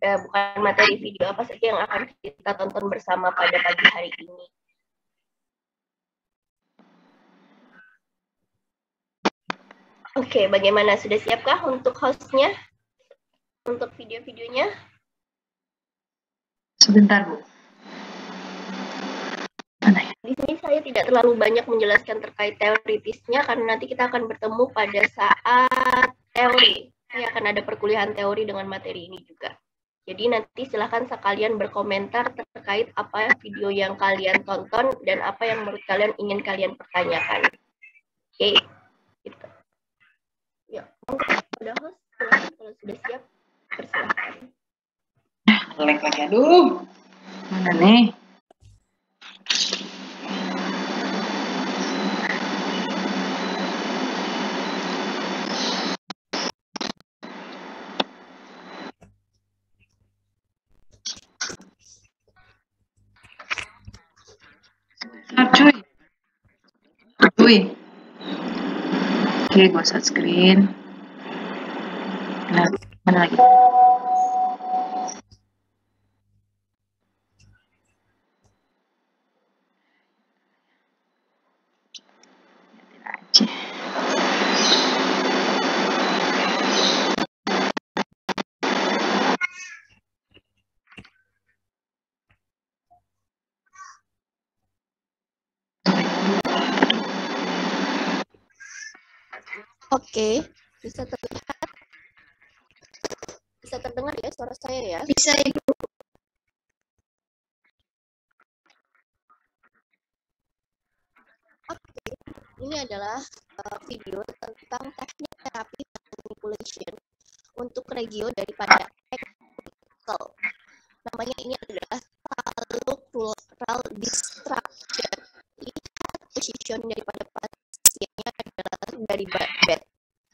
bukan materi video apa saja yang akan kita tonton bersama pada pagi hari ini. Oke, bagaimana? Sudah siapkah untuk hostnya? Untuk video-videonya? Sebentar, Bu. Di sini saya tidak terlalu banyak menjelaskan terkait teoritisnya karena nanti kita akan bertemu pada saat teori. Ini akan ada perkuliahan teori dengan materi ini juga. Jadi nanti silahkan sekalian berkomentar terkait apa video yang kalian tonton dan apa yang menurut kalian ingin kalian pertanyakan. Oke, gitu. Ya, udah host, silahkan kalau sudah siap, persilahkan. Lag lagi, aduh. Mana nih? Cuy. Oke, gue set screen. Nah, mana lagi? Oke, bisa terlihat, bisa terdengar ya suara saya ya? Bisa, Ibu. Oke, ini adalah video tentang teknik terapi manipulation untuk regio daripada ankle. Namanya ini adalah talocrural distraction. Lihat position daripada pasiennya adalah dari bed.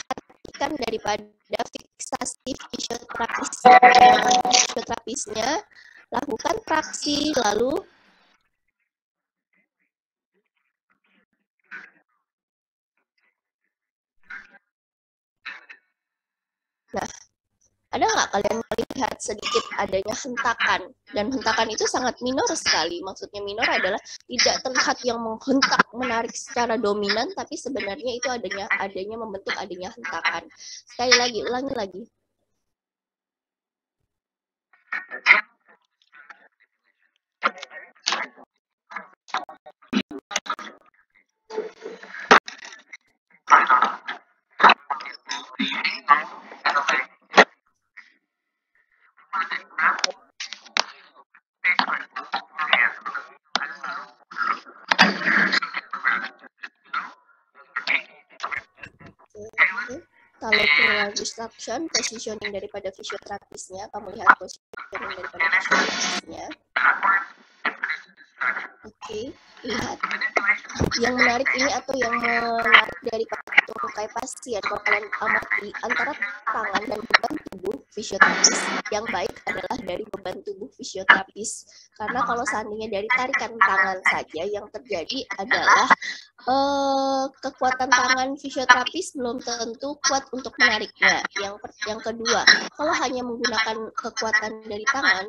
Perhatikan daripada fiksasi fisioterapisnya, lakukan traksi, lalu nah, ada nggak kalian melihat sedikit adanya hentakan? Dan hentakan itu sangat minor sekali. Maksudnya minor adalah tidak terlihat yang menghentak, menarik secara dominan, tapi sebenarnya itu adanya membentuk adanya hentakan. Sekali lagi, ulangi lagi. Talocrural distraction, positioning daripada fisioterapisnya, kamu lihat positioning daripada fisioterapisnya. Oke, lihat. Yang menarik ini atau yang menarik dari tungkai pasien, kalau kalian amati antara tangan dan beban tubuh fisioterapis, yang baik adalah dari beban tubuh fisioterapis. Karena kalau seandainya dari tarikan tangan saja, yang terjadi adalah kekuatan tangan fisioterapis belum tentu kuat untuk menariknya. Yang kedua, kalau hanya menggunakan kekuatan dari tangan,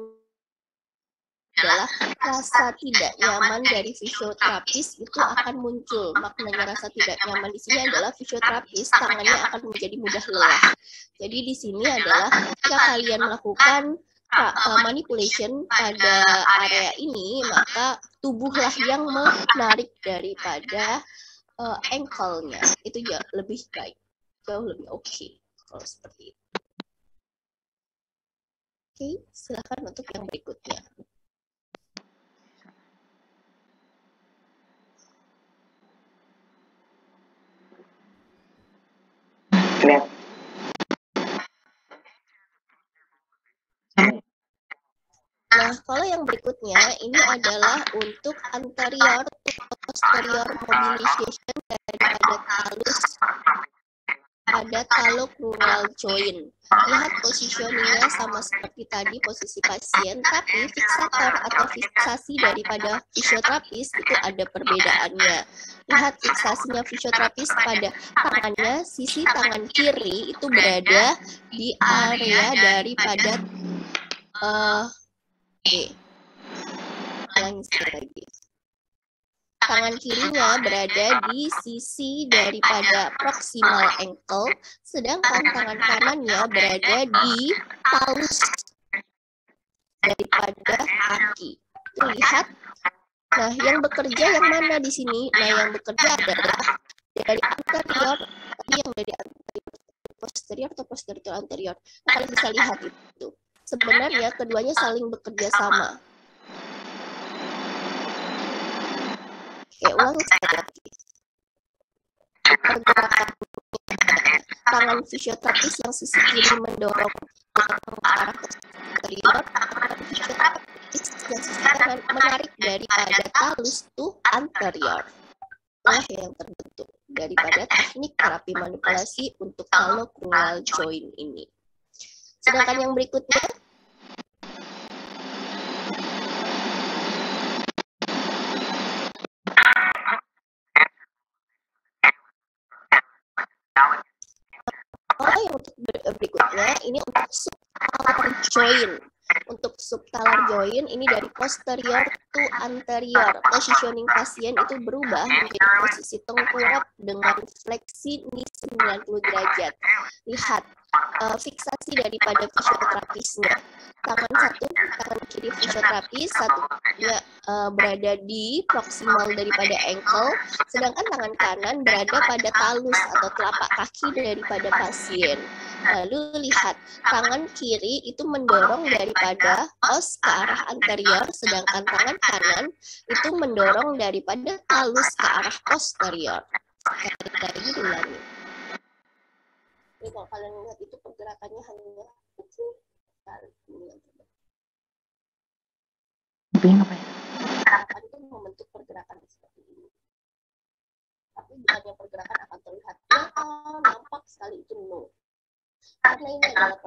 adalah rasa tidak nyaman dari fisioterapis itu akan muncul. Maknanya rasa tidak nyaman di sini adalah fisioterapis tangannya akan menjadi mudah lelah. Jadi di sini adalah jika kalian melakukan manipulation pada area ini, maka tubuhlah yang menarik daripada ankle-nya. Itu ya lebih baik, jauh lebih oke kalau seperti itu. Oke, silakan untuk yang berikutnya. Nah, kalau yang berikutnya ini adalah untuk anterior to posterior mobilization daripada talus pada talocrural joint. Lihat positioningnya sama seperti tadi posisi pasien, tapi fiksator atau fiksasi daripada fisioterapis itu ada perbedaannya. Lihat fiksasinya fisioterapis pada tangannya, sisi tangan kiri itu berada di area daripada Oke. Ulangi sekali lagi. Tangan kirinya berada di sisi daripada proximal ankle, sedangkan tangan kanannya berada di talus daripada kaki. Tuh, lihat. Nah, yang bekerja yang mana di sini? Nah, yang bekerja adalah dari anterior, tadi yang dari anterior posterior atau posterior ke anterior. Nah, kalian bisa lihat itu. Sebenarnya keduanya saling bekerja sama. Oke, ulang sekali lagi. Pergerakan tangan fisioterapis yang sisi kiri mendorong ke arah posterior, tangan fisioterapis yang sisi kanan menarik daripada talus to anterior. Itulah yang terbentuk daripada teknik terapi manipulasi untuk talocranial joint ini. Sedangkan yang berikutnya, yang untuk berikutnya ini untuk subtalar joint. Untuk subtalar joint ini dari posterior to anterior. Positioning pasien itu berubah menjadi posisi tengkurap dengan fleksi knee 90 derajat. Lihat fiksasi daripada fisioterapisnya. Tangan kiri fisioterapis, satunya berada di proksimal daripada ankle, sedangkan tangan kanan berada pada talus atau telapak kaki daripada pasien. Lalu lihat, tangan kiri itu mendorong daripada os ke arah anterior, sedangkan tangan kanan itu mendorong daripada talus ke arah posterior. Sekali lagi diulangi. Ini kalau kalian lihat itu pergerakannya hanya kecil sekali. Gerakan itu membentuk pergerakan seperti ini. Tapi bukannya pergerakan akan terlihat nampak sekali itu no. Karena ini adalah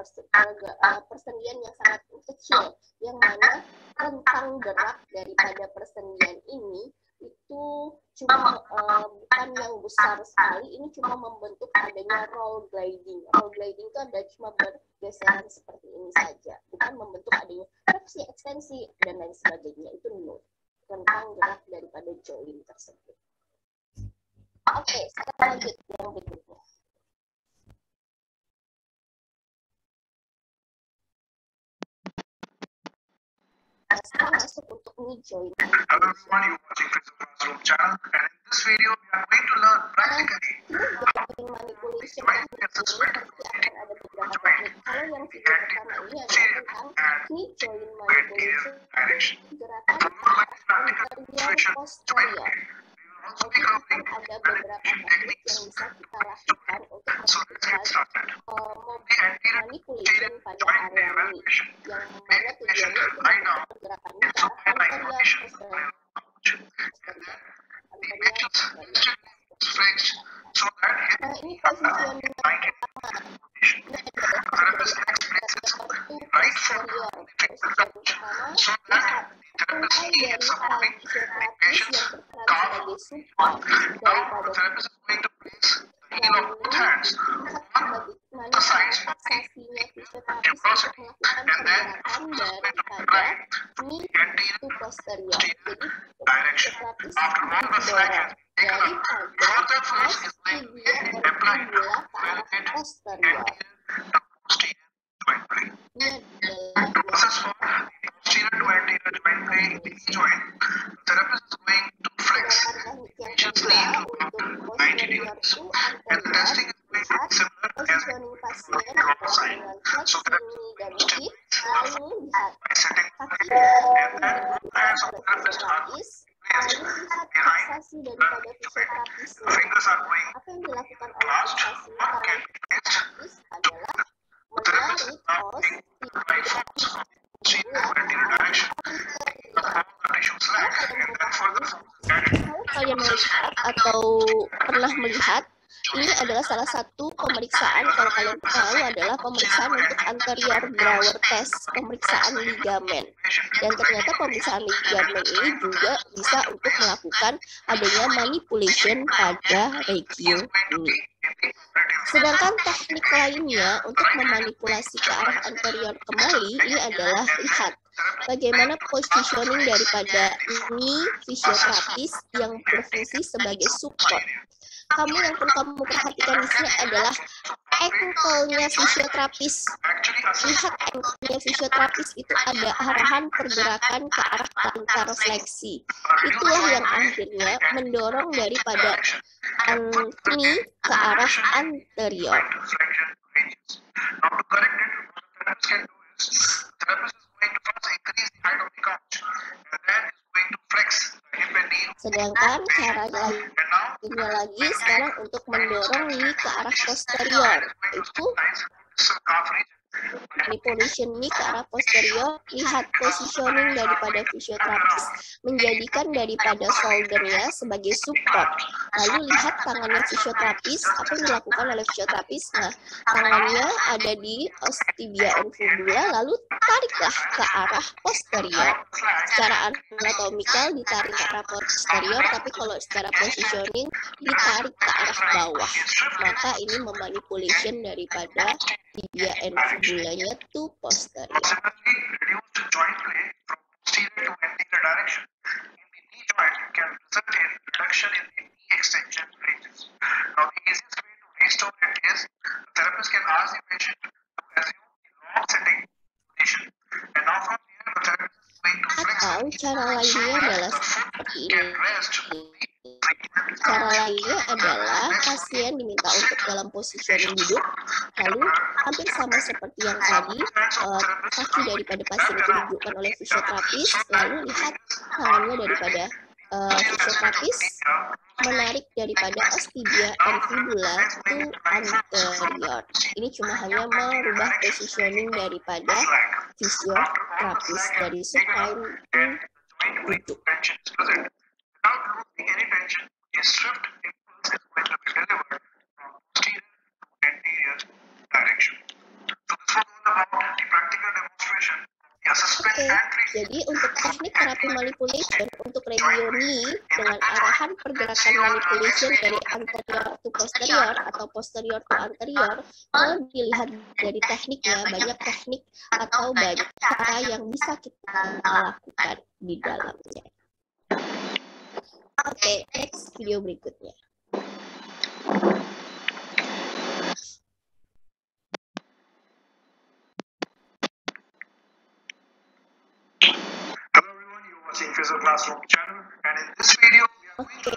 persendian yang sangat kecil, yang mana rentang gerak daripada persendian ini itu cuma bukan yang besar sekali, ini cuma membentuk adanya roll gliding. Roll gliding itu ada cuma bergeseran seperti ini saja, bukan membentuk adanya fleksi, ekstensi, dan lain sebagainya. Itu no. Rentang gerak daripada joint tersebut. Oke, sekarang lanjut yang berikutnya. Sekarang masuk untuk knee joint. Hello everyone, you're watching Physical Classroom channel, and in this video we are going to learn practically joint manipulation ini akan ada beberapa teknik. Kalau yang video pertama ini adalah tentang knee joint manipulation, gerakan anterior posterior. Jadi akan ada beberapa teknik yang bisa kita lakukan untuk melakukan manipulation pada area ini, yang mana tujuannya itu membentuk pergerakannya ke arah anterior posterior. Nah, ini positioning pertama. Ini adalah posterior. Positioning pertama, lihat tungkai dari tali fisioterapis yang berperan sebagai support daripada bagaimana fiksasinya fisioterapis untuk melakukan pergerakan daripada knee to posterior. Jadi fisioterapis didorong daripada os tibia dan fibula ke arah posterior. Ini adalah positioning pasien dengan fleksi dan hip, lalu lihat kaki fisioterapis, lalu lihat fiksasi daripada fisioterapisnya. Apa yang dilakukan oleh fiksasi fisioterapis adalah menarik os kalau kalian melihat atau pernah melihat Ini adalah salah satu pemeriksaan, kalau kalian tahu, adalah pemeriksaan untuk anterior drawer test, pemeriksaan ligamen. Dan ternyata pemeriksaan ligamen ini juga bisa untuk melakukan adanya manipulation pada regio knee. Sedangkan teknik lainnya untuk memanipulasi ke arah anterior kembali, ini adalah lihat bagaimana positioning daripada knee fisioterapis yang berfungsi sebagai support. Yang perlu kamu perhatikan di sini adalah ankle-nya fisioterapis. Lihat ankle-nya fisioterapis itu ada arahan pergerakan ke arah plantar fleksi. Itulah yang akhirnya mendorong daripada knee ke arah anterior. Sedangkan cara lainnya lagi sekarang untuk mendorong knee ke arah posterior, itu manipulation knee ke arah posterior. Lihat positioning daripada fisioterapis, menjadikan daripada shouldernya sebagai support. Lalu lihat tangannya fisioterapis, apa yang dilakukan oleh fisioterapis. Nah, tangannya ada di tibia and fibula, lalu tariklah ke arah posterior. Secara anatomikal ditarik ke arah posterior, tapi kalau secara positioning ditarik ke arah bawah. Maka ini memanipulation daripada tibia and fibulanya to posterior. Atau cara lainnya adalah seperti ini. Cara lainnya adalah pasien diminta untuk dalam positioning duduk, lalu hampir sama seperti yang tadi, kaki daripada pasien itu didudukkan oleh fisioterapis, lalu lihat tangannya daripada fisioterapis menarik daripada tibia and fibula to anterior. Ini cuma hanya merubah positioning daripada fisioterapis dari supine to duduk. Jadi untuk teknik terapi manipulation untuk regio knee dengan arahan pergerakan manipulation dari anterior to posterior atau posterior to anterior, kalau dilihat dari tekniknya, banyak teknik atau banyak cara yang bisa kita lakukan di dalamnya. Oke, next video berikutnya. Oke,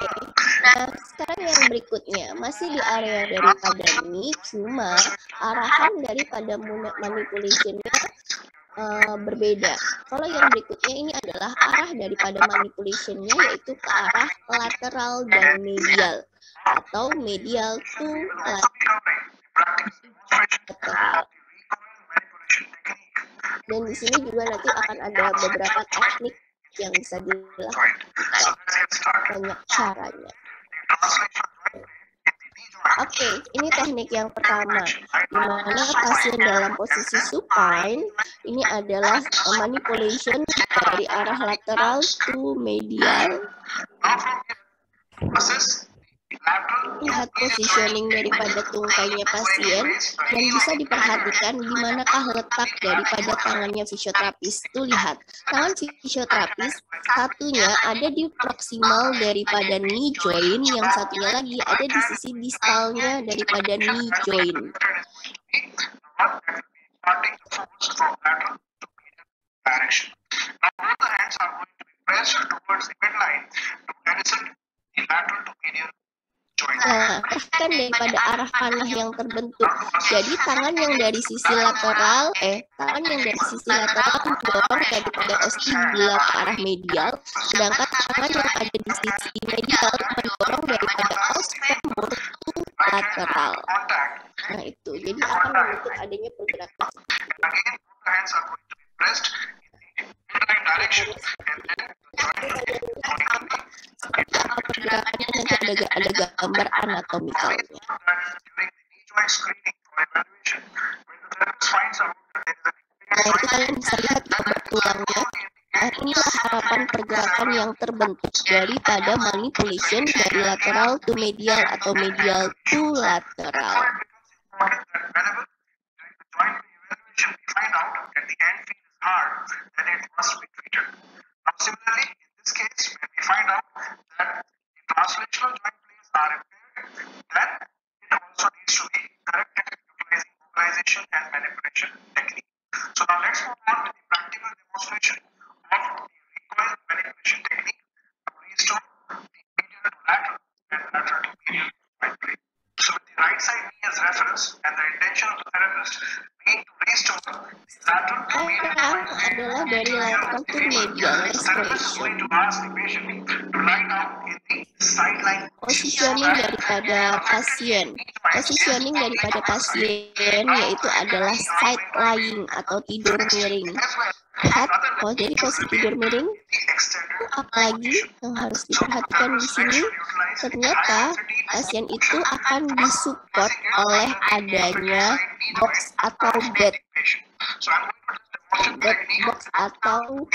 nah sekarang yang berikutnya masih di area daripada knee, cuma arahan daripada manipulationnya berbeda. Kalau yang berikutnya ini adalah arah daripada manipulationnya, yaitu ke arah lateral dan medial atau medial to lateral. Dan di sini juga nanti akan ada beberapa teknik yang bisa dilakukan, banyak caranya. Oke, ini teknik yang pertama, di mana pasien dalam posisi supine, ini adalah manipulation dari arah lateral to medial. Lihat positioning daripada tungkainya pasien, dan bisa diperhatikan di manakah letak daripada tangannya fisioterapis. Tuh lihat, tangan fisioterapis satunya ada di proksimal daripada knee joint, yang satunya lagi ada di sisi distalnya daripada knee joint. Nah, perhatikan daripada arah panah yang terbentuk. Jadi tangan yang dari sisi lateral, mendorong daripada ostibula ke arah medial, sedangkan tangan yang ada di sisi medial mendorong daripada os femur to lateral. Nah itu, jadi akan membentuk adanya pergerakan. Seperti apa pergerakannya, nanti ada gambar anatomikalnya. itu kalian bisa lihat gambar tulangnya. Nah, inilah harapan pergerakan yang terbentuk daripada manipulation dari lateral to medial atau medial to lateral. Adalah dari lateral to medial respiration. Positioning daripada pasien. Positioning daripada pasien yaitu adalah side lying atau tidur miring. Lihat, jadi posisi tidur miring. Apalagi yang harus diperhatikan di sini, ternyata pasien itu akan disupport oleh adanya box atau bed box atau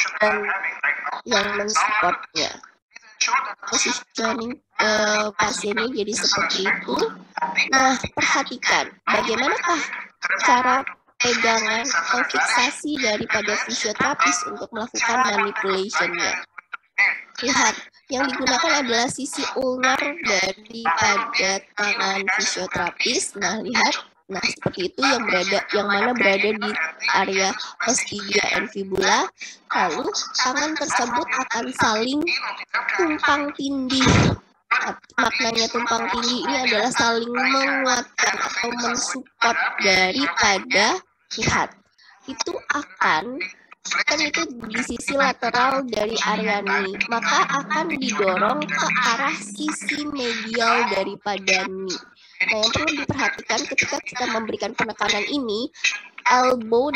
yang mensupportnya. Positioning pasiennya jadi seperti itu. Nah, perhatikan bagaimanakah cara pegangan atau fiksasi daripada fisioterapis untuk melakukan manipulationnya. Lihat, yang digunakan adalah sisi ulnar daripada tangan fisioterapis. Nah, lihat. Nah, seperti itu yang mana berada di area os tibia and fibula. Lalu tangan tersebut akan saling tumpang tindih. Maknanya tumpang tindih ini adalah saling menguatkan atau mensupport daripada, lihat, itu akan itu di sisi lateral dari area knee, maka akan didorong ke arah sisi medial daripada knee. Nah, yang perlu diperhatikan ketika kita memberikan penekanan ini, elbow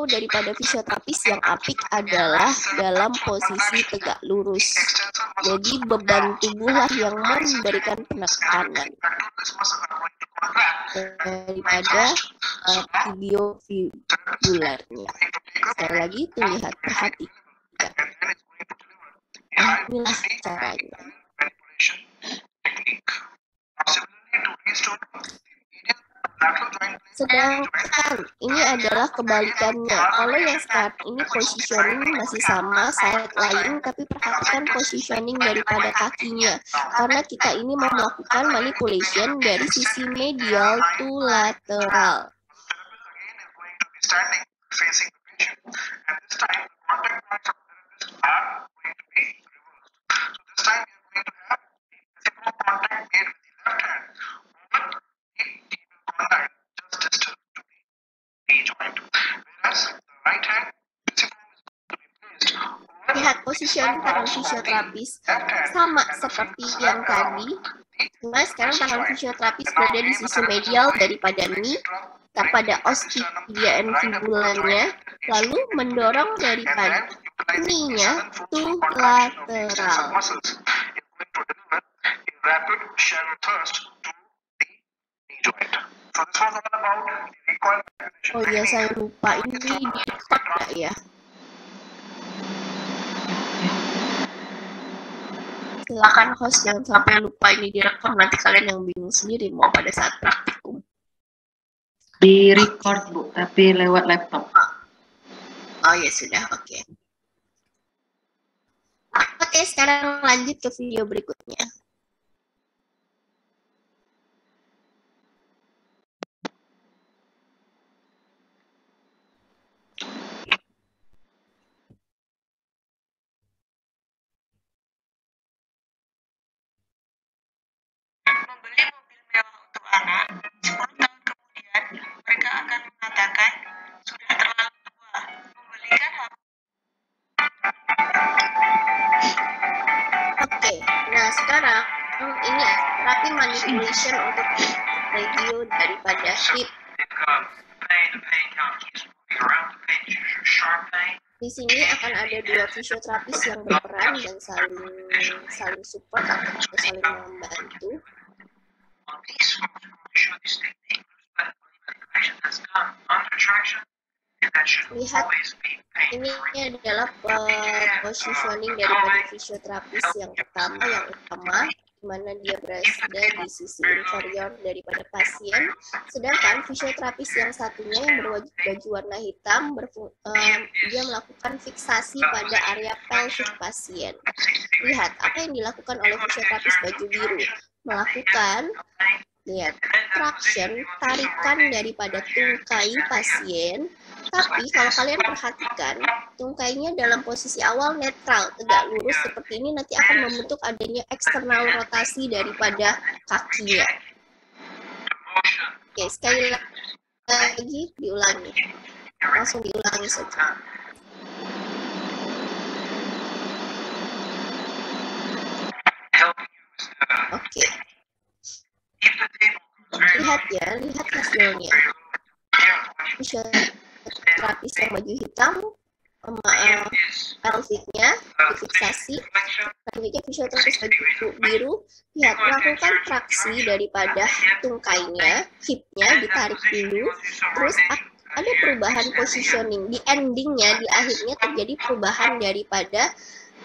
daripada fisioterapis yang apik adalah dalam posisi tegak lurus. Jadi beban tubuhlah yang memberikan penekanan daripada tibiofibularnya. Sekali lagi itu lihat, perhatikan. Nah, inilah caranya. Sedangkan ini adalah kebalikannya. Kalau yang sekarang ini positioning masih sama, side lying, tapi perhatikan positioning daripada kakinya. Karena kita ini mau melakukan manipulation dari sisi medial to lateral. Lihat positioning tangan fisioterapis sama seperti yang tadi. Cuma sekarang tangan fisioterapis berada di sisi medial daripada knee, pada os tibia and fibulanya, lalu mendorong daripada knee-nya to lateral. Oh iya, saya lupa, ini direkod nggak ya? Silakan host, jangan sampai lupa ini direkam, nanti kalian yang bingung sendiri mau pada saat praktikum. Di record Bu, tapi lewat laptop. Oh ya sudah, oke. Oke, sekarang lanjut ke video berikutnya. Membeli mobil mewah untuk anak, 10 tahun kemudian mereka akan mengatakan sudah terlalu tua. Membelikan Oke, nah sekarang ini terapi manipulation untuk radio daripada hip. Di sini akan ada dua fisioterapis yang berperan dan saling support atau saling membantu. is done under traction, and that should Lihat, always be ini pain-free. adalah positioning daripada fisioterapis yang utama, di mana dia berada di sisi inferior daripada pasien, sedangkan fisioterapis yang satunya yang berbaju warna hitam dia melakukan fiksasi pada area pelvic pasien. Lihat apa yang dilakukan oleh fisioterapis baju biru, melakukan traction, tarikan daripada tungkai pasien. Tapi kalau kalian perhatikan, tungkainya dalam posisi awal netral, tegak lurus seperti ini, nanti akan membentuk adanya eksternal rotasi daripada kakinya. Oke, sekali lagi diulangi. Langsung diulangi saja. Oke. Lihat ya, lihat hasilnya. Fisioterapis yang baju hitam, pelviknya difiksasi, selanjutnya fisioterapis baju biru, lihat melakukan traksi daripada tungkainya, hipnya ditarik dulu, terus ada perubahan positioning, di endingnya, di akhirnya terjadi perubahan daripada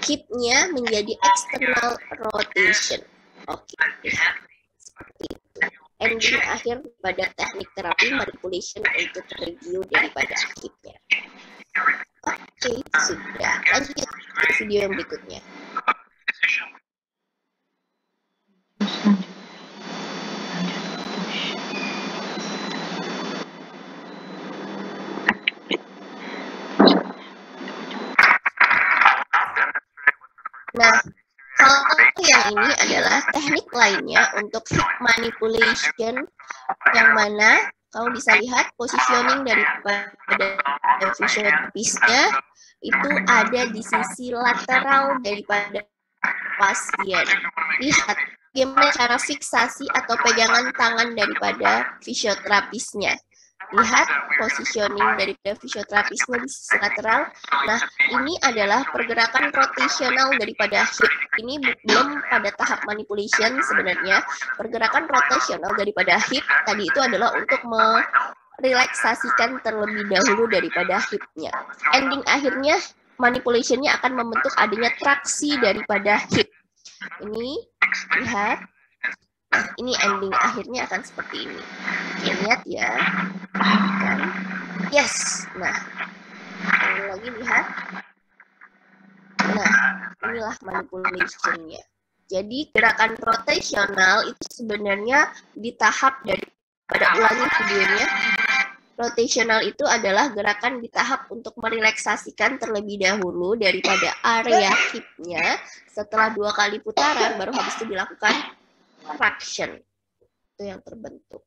hipnya menjadi external rotation. Oke, lihat seperti itu. Ending akhir pada teknik terapi manipulation untuk review daripada hipnya. Oke, sudah. Lanjut ke video yang berikutnya. Nah, kalau yang ini adalah teknik lainnya untuk hip manipulation, yang mana kamu bisa lihat positioning daripada fisioterapisnya itu ada di sisi lateral daripada pasien. Lihat bagaimana cara fiksasi atau pegangan tangan daripada fisioterapisnya. Lihat positioning daripada fisioterapisnya di sisi lateral. Nah, ini adalah pergerakan rotasional daripada hip. Ini belum pada tahap manipulation sebenarnya. Pergerakan rotasional daripada hip tadi itu adalah untuk merelaksasikan terlebih dahulu daripada hipnya. Ending akhirnya manipulationnya akan membentuk adanya traksi daripada hip. Ini lihat. Nah, ini ending akhirnya akan seperti ini. Oke, lihat ya. Perhatikan. Yes. Nah, lagi lihat. Nah, inilah manipulation-nya. Jadi, gerakan rotasional itu sebenarnya di tahap daripada ulangi videonya. Rotasional itu adalah gerakan di tahap untuk merelaksasikan terlebih dahulu daripada area hipnya. Setelah 2 kali putaran, baru habis itu dilakukan traction. Itu yang terbentuk.